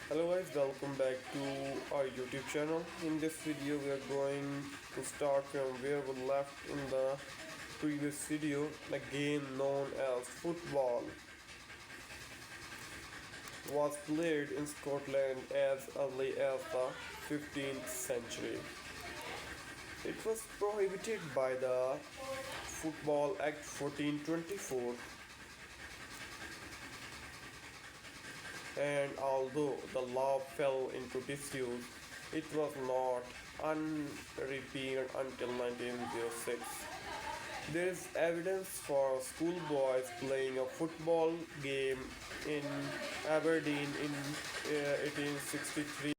Hello guys, welcome back to our YouTube channel. In this video we are going to start from where we left in the previous video. The game known as football was played in Scotland as early as the 15th century. It was prohibited by the Football Act 1424, and although the law fell into disuse, it was not unrepealed until 1906. There is evidence for schoolboys playing a football game in Aberdeen in 1863,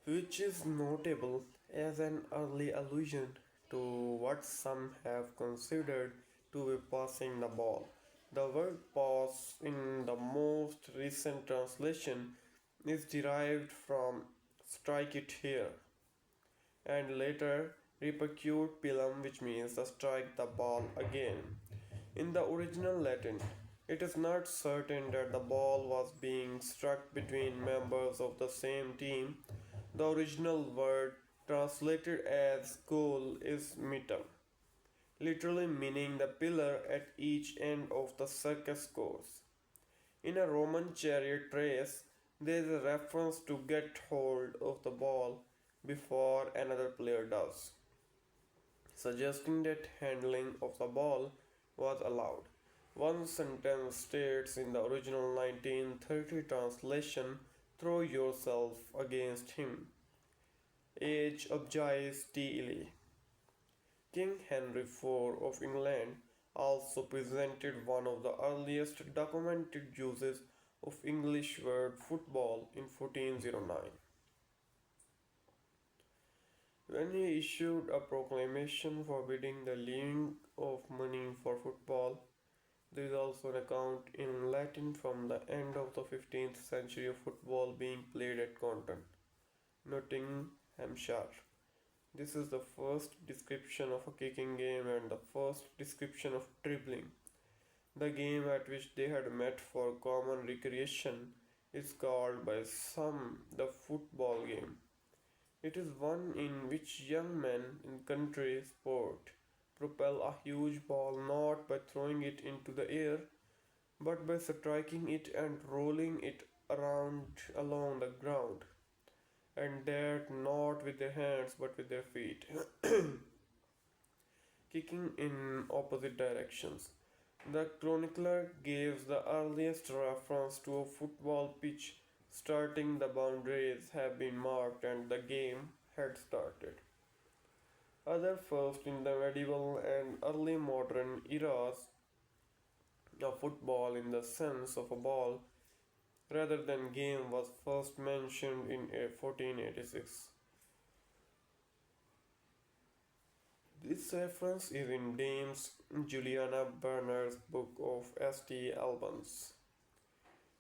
which is notable as an early allusion to what some have considered to be passing the ball. The word pass in the most recent translation is derived from strike it here and later repercute pilum, which means to strike the ball again. In the original Latin, it is not certain that the ball was being struck between members of the same team. The original word translated as goal is mitum, literally meaning the pillar at each end of the circus course. In a Roman chariot race, there is a reference to get hold of the ball before another player does, suggesting that handling of the ball was allowed. One sentence states in the original 1930 translation, throw yourself against him. Age objies T. King Henry IV of England also presented one of the earliest documented uses of English word football in 1409, when he issued a proclamation forbidding the levying of money for football. There is also an account in Latin from the end of the 15th century of football being played at Taunton, Nottinghamshire. This is the first description of a kicking game and the first description of dribbling. The game at which they had met for common recreation is called by some the football game. It is one in which young men in country sport propel a huge ball not by throwing it into the air but by striking it and rolling it around along the ground, and that not with their hands but with their feet, kicking in opposite directions. The chronicler gives the earliest reference to a football pitch starting the boundaries have been marked and the game had started. Other first in the medieval and early modern eras of football in the sense of a ball rather than game was first mentioned in 1486. This reference is in Dame Juliana Bernard's book of St. Albans.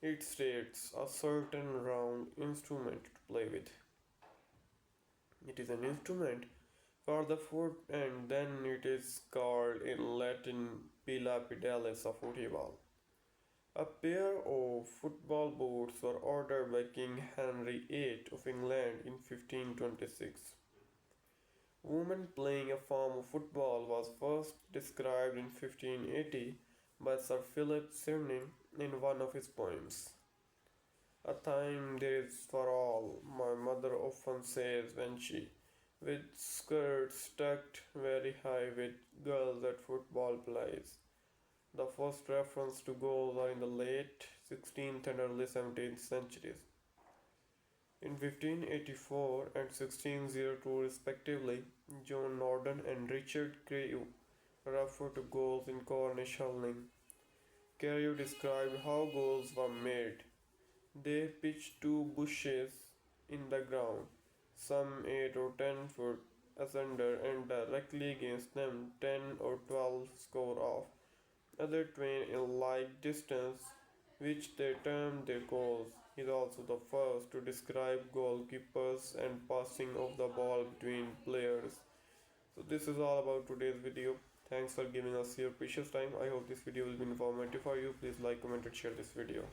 It states a certain round instrument to play with. It is an instrument for the foot, and then it is called in Latin pila pidalis, a footy ball. A pair of football boots were ordered by King Henry VIII of England in 1526. Women playing a form of football was first described in 1580 by Sir Philip Sidney in one of his poems. A time there is for all, my mother often says when she, with skirts tucked very high with girls at football plays. The first reference to goals are in the late 16th and early 17th centuries. In 1584 and 1602 respectively, John Norden and Richard Carew refer to goals in Cornish hurling. Carew described how goals were made. They pitched two bushes in the ground, some 8 or 10 foot asunder, and directly against them 10 or 12 score off, other twain in like distance, which they termed their goals. He is also the first to describe goalkeepers and passing of the ball between players. So this is all about today's video. Thanks for giving us your precious time. I hope this video will be informative for you. Please like, comment and share this video.